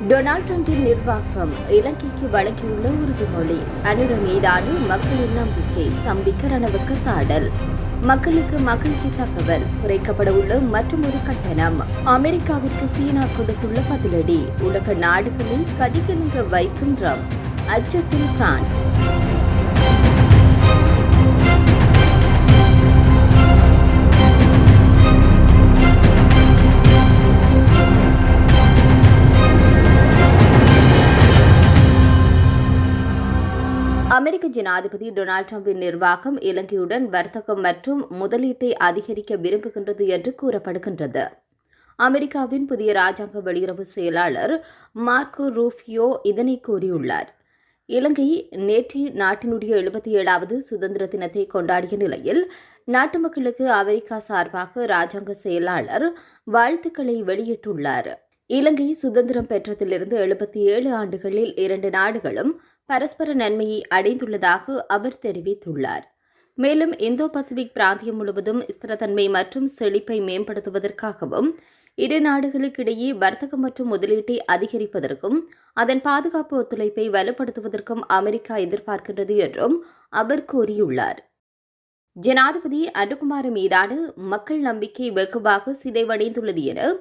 Donald டிரம்பின் நிர்வாகம் இலங்கைக்கு வழங்கியுள்ள உறுதிமொழி. அனுர மீதான மக்களின் நம்பிக்கை சம்பிக்க ரணவுக்கு சாடல். மக்களுக்கு மகிழ்ச்சி தகவல். குறைக்கப்பட உள்ள மற்றொரு கட்டணம். அமெரிக்காவிற்கு சீனா கொடுத்துள்ள பதிலடி. உலக நாடுகளில் கதிகலங்க வைக்கும் ட்ரம்ப். அச்சத்தில் பிரான்ஸ். அமெரிக்க ஜனாதிபதி டொனால்ட் டிரம்பின் நிர்வாகம் இலங்கையுடன் வர்த்தகம் மற்றும் முதலீட்டை அதிகரிக்க விரும்புகின்றது என்று கூறப்படுகின்றது. அமெரிக்காவின் புதிய ராஜாங்க வெளியுறவு செயலாளர் மார்க்கோ ரூபியோ இதனை கூறியுள்ளார். இலங்கை நேற்று நாட்டினுடைய 77வது சுதந்திர தினத்தை கொண்டாடிய நிலையில் நாட்டு மக்களுக்கு அமெரிக்கா சார்பாக ராஜாங்க செயலாளர் வாழ்த்துக்களை வெளியிட்டுள்ளார். இலங்கை சுதந்திரம் பெற்றதிலிருந்து 77 ஆண்டுகளில் 2 நாடுகளும் பரஸ்பர நன்மையை அடைந்துள்ளதாக அவர் தெரிவித்துள்ளார். மேலும் இந்தோ பசிபிக் பிராந்தியம் முழுவதும் ஸ்திரத்தன்மை மற்றும் செழிப்பை மேம்படுத்துவதற்காகவும் இரு நாடுகளுக்கிடையே வர்த்தகம் மற்றும் முதலீட்டை அதிகரிப்பதற்கும் அதன் பாதுகாப்பு ஒத்துழைப்பை வலுப்படுத்துவதற்கும் அமெரிக்கா எதிர்பார்க்கின்றது என்றும் அவர் கூறியுள்ளார். ஜனாதிபதி அனுகுமார மீதான மக்கள் நம்பிக்கை வெகுவாக சிதைவடைந்துள்ளது என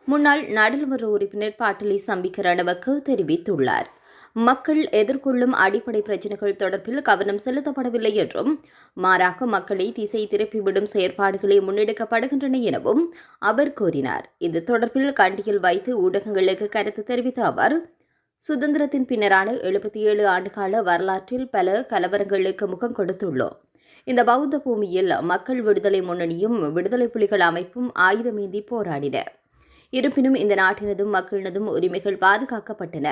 முன்னாள் நாடாளுமன்ற உறுப்பினர் பாட்டலி சம்பிக்க ரணவக்க தெரிவித்துள்ளார். மக்கள் எதிர்கொள்ளும் அடிப்படை பிரச்சினைகள் தொடர்பில் கவனம் செலுத்தப்படவில்லை என்றும் மாறாக மக்களை திசை திருப்பிவிடும் செயற்பாடுகளே முன்னெடுக்கப்படுகின்றன எனவும் அவர் கூறினார். இது தொடர்பில் கண்டியில் வைத்து ஊடகங்களுக்கு கருத்து தெரிவித்த அவர், சுதந்திரத்தின் பின்னரான 77 ஆண்டுகால வரலாற்றில் பல கலவரங்களுக்கு முகம் கொடுத்துள்ளோம். இந்த பௌத்த பூமியில் மக்கள் விடுதலை முன்னணியும் விடுதலை புலிகள் அமைப்பும் ஆயுதமேந்தி போராடின. இருப்பினும் இந்த நாட்டினதும் மக்களினதும் உரிமைகள் பாதுகாக்கப்பட்டன.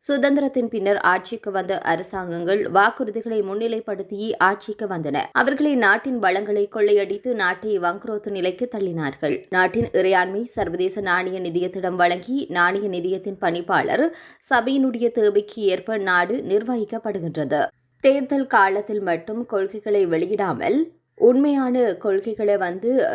சுதந்திரத்தின் பின்னர் ஆட்சிக்கு வந்த அரசாங்கங்கள் வாக்குறுதிகளை முன்னிலைப்படுத்தி ஆட்சிக்கு வந்தன. அவர்களை நாட்டின் வளங்களை கொள்ளையடித்து நாட்டை வங்குரோத்து நிலைக்கு தள்ளினார்கள். நாட்டின் இறையாண்மை சர்வதேச நாணய நிதியத்திடம் வழங்கி நாணய நிதியத்தின் பணிப்பாளர் சபையினுடைய தேவைக்கு ஏற்ப நாடு நிர்வகிக்கப்படுகின்றது. தேர்தல் காலத்தில் மட்டும் கொள்கைகளை வெளியிடாமல் உண்மையான கொள்கைகளை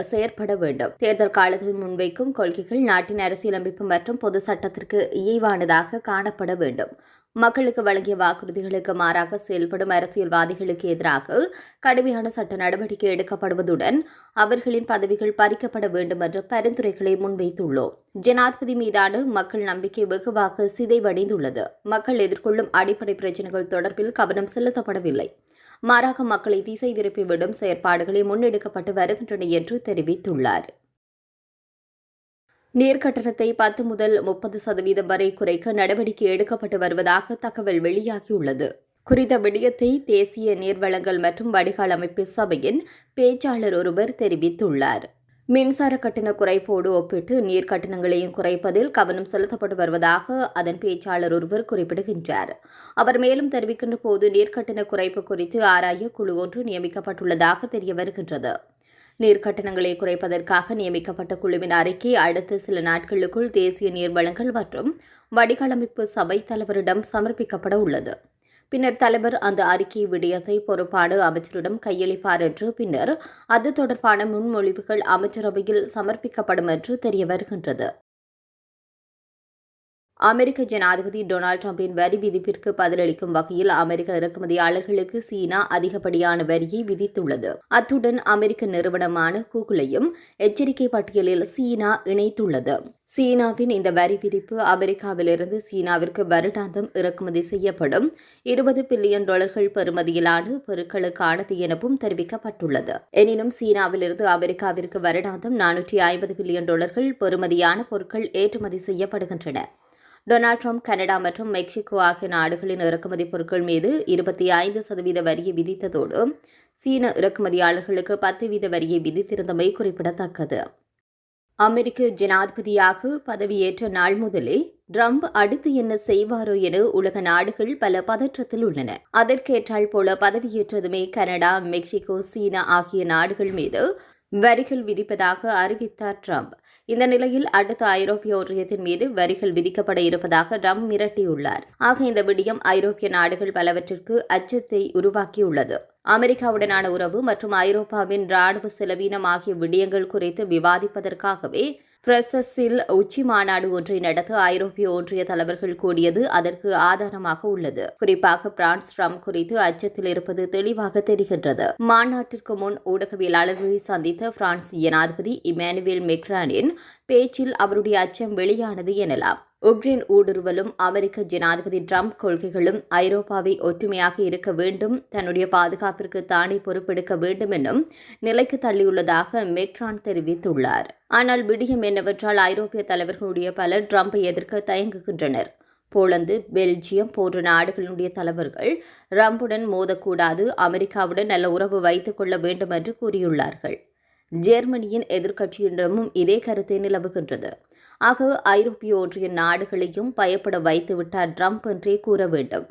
செயற்பட வேண்டும். தேர்தல் காலத்தில் முன்வைக்கும் கொள்கைகள் நாட்டின் அரசியலமைப்பு மற்றும் பொது சட்டத்திற்கு இயைவானதாக காணப்பட வேண்டும். மக்களுக்கு வழங்கிய வாக்குறுதிகளுக்கு மாறாக செயல்படும் அரசியல்வாதிகளுக்கு எதிராக கடுமையான சட்ட நடவடிக்கை எடுக்கப்படுவதுடன் அவர்களின் பதவிகள் பறிக்கப்பட வேண்டும் என்ற பரிந்துரைகளை முன்வைத்துள்ளோம். ஜனாதிபதி மீதான மக்கள் நம்பிக்கை வெகுவாக சிதைவடைந்துள்ளது. மக்கள் எதிர்கொள்ளும் அடிப்படை பிரச்சினைகள் தொடர்பில் கவனம் செலுத்தப்படவில்லை. மாறாக மக்களை திசை திருப்பிவிடும் செயற்பாடுகளை முன்னெடுக்கப்பட்டு வருகின்றன என்று தெரிவித்துள்ளார். நீர்க்கட்டணத்தை 10 முதல் 30% வரை குறைக்க நடவடிக்கை எடுக்கப்பட்டு வருவதாக தகவல் வெளியாகியுள்ளது. குறித்த விடயத்தை தேசிய நீர்வளங்கள் மற்றும் வடிகால் அமைப்பு சபையின் பேச்சாளர் ஒருவர் தெரிவித்துள்ளார். மின்சார கட்டண குறைப்போடு ஒப்பிட்டு நீர் கட்டணங்களையும் குறைப்பதில் கவனம் செலுத்தப்பட்டு வருவதாக அதன் பேச்சாளர் ஒருவர் குறிப்பிடுகின்றார். அவர் மேலும் தெரிவிக்கின்ற போது நீர்க்கட்டண குறைப்பு குறித்து ஆராய குழு ஒன்று நியமிக்கப்பட்டுள்ளதாக தெரிய வருகின்றது. நீர்க்கட்டணங்களை குறைப்பதற்காக நியமிக்கப்பட்ட குழுவின் அறிக்கை அடுத்த சில நாட்களுக்குள் தேசிய நீர்வளங்கள் மற்றும் வடிகால் அமைப்பு சபை தலைவரிடம் சமர்ப்பிக்கப்பட உள்ளது. பின்னர் தலைவர் அந்த அறிக்கை விடயத்தை பொறுப்பான அமைச்சரிடம் கையளிப்பார் என்று பின்னர் அது தொடர்பான முன்மொழிவுகள் அமைச்சரவையில் சமர்ப்பிக்கப்படும் என்று தெரிய வருகின்றது. அமெரிக்க ஜனாதிபதி டொனால்ட் டிரம்பின் வரி விதிப்பிற்கு பதிலளிக்கும் வகையில் அமெரிக்க இறக்குமதியாளர்களுக்கு சீனா அதிகப்படியான வரியை விதித்துள்ளது. அத்துடன் அமெரிக்க நிறுவனமான கூகுளையும் எச்சரிக்கை பட்டியலில் சீனா இணைத்துள்ளது. சீனாவின் இந்த வரி விதிப்பு அமெரிக்காவிலிருந்து சீனாவிற்கு வருடாந்தம் இறக்குமதி செய்யப்படும் $20 பில்லியன் பெறுமதியிலான பொருட்களுக்கானது எனவும் தெரிவிக்கப்பட்டுள்ளது. எனினும் சீனாவிலிருந்து அமெரிக்காவிற்கு வருடாந்தம் $450 பில்லியன் பெறுமதியான பொருட்கள் ஏற்றுமதி செய்யப்படுகின்றன. டொனால்ட் ட்ரம்ப் கனடா மற்றும் மெக்சிகோ ஆகிய நாடுகளின் இறக்குமதி பொருட்கள் மீது 25% வரியை விதித்ததோடு சீன இறக்குமதியாளர்களுக்கு 10% வரியை விதித்திருந்தமை குறிப்பிடத்தக்கது. அமெரிக்க ஜனாதிபதியாக பதவியேற்ற நாள் முதலே ட்ரம்ப் அடுத்து என்ன செய்வாரோ என உலக நாடுகள் பல பதற்றத்தில் உள்ளன. அதற்கேற்றால் போல பதவியேற்றதுமே கனடா, மெக்சிகோ, சீனா ஆகிய நாடுகள் மீது வரிகள் விதிப்பதாக அறிவித்தார் ட்ரம்ப். இந்த நிலையில் அடுத்த ஐரோப்பிய ஒன்றியத்தின் மீது வரிகள் விதிக்கப்பட இருப்பதாக ட்ரம்ப் மிரட்டியுள்ளார். ஆக இந்த விடயம் ஐரோப்பிய நாடுகள் பலவற்றிற்கு அச்சத்தை உருவாக்கியுள்ளது. அமெரிக்காவுடனான உறவு மற்றும் ஐரோப்பாவின் ராணுவ செலவீனம் ஆகிய விடயங்கள் குறித்து விவாதிப்பதற்காகவே பிரசஸில் உச்சி மாநாடு ஒன்றை நடத்த ஐரோப்பிய ஒன்றிய தலைவர்கள் கூடியது அதற்கு ஆதாரமாக உள்ளது. குறிப்பாக பிரான்ஸ் ட்ரம்ப் குறித்து அச்சத்தில் இருப்பது தெளிவாக தெரிகின்றது. மாநாட்டிற்கு முன் ஊடகவியலாளர்களை சந்தித்த பிரான்ஸ் ஜனாதிபதி இமானுவேல் மெக்ரானின் பேச்சில் அவருடைய அச்சம் வெளியானது எனலாம். உக்ரைன் ஊடுருவலும் அமெரிக்க ஜனாதிபதி ட்ரம்ப் கொள்கைகளும் ஐரோப்பாவை ஒற்றுமையாக இருக்க வேண்டும், தன்னுடைய பாதுகாப்பிற்கு தானே பொறுப்பெடுக்க வேண்டும் என்னும் நிலைக்கு தள்ளியுள்ளதாக மெக்ரான் தெரிவித்துள்ளார். ஆனால் விடயம் என்னவென்றால் ஐரோப்பிய தலைவர்களுடைய பலர் ட்ரம்பை எதிர்க்க தயங்குகின்றனர். போலந்து, பெல்ஜியம் போன்ற நாடுகளுடைய தலைவர்கள் ட்ரம்புடன் மோதக்கூடாது, அமெரிக்காவுடன் நல்ல உறவு வைத்துக் கொள்ள வேண்டும் என்று கூறியுள்ளார்கள். ஜெர்மனியின் எதிர்க்கட்சியிடமும் இதே கருத்தை நிலவுகின்றது. ஆக ஐரோப்பிய ஒன்றிய நாடுகளையும் பயப்பட வைத்துவிட்டார் ட்ரம்ப் என்றே கூற வேண்டும்.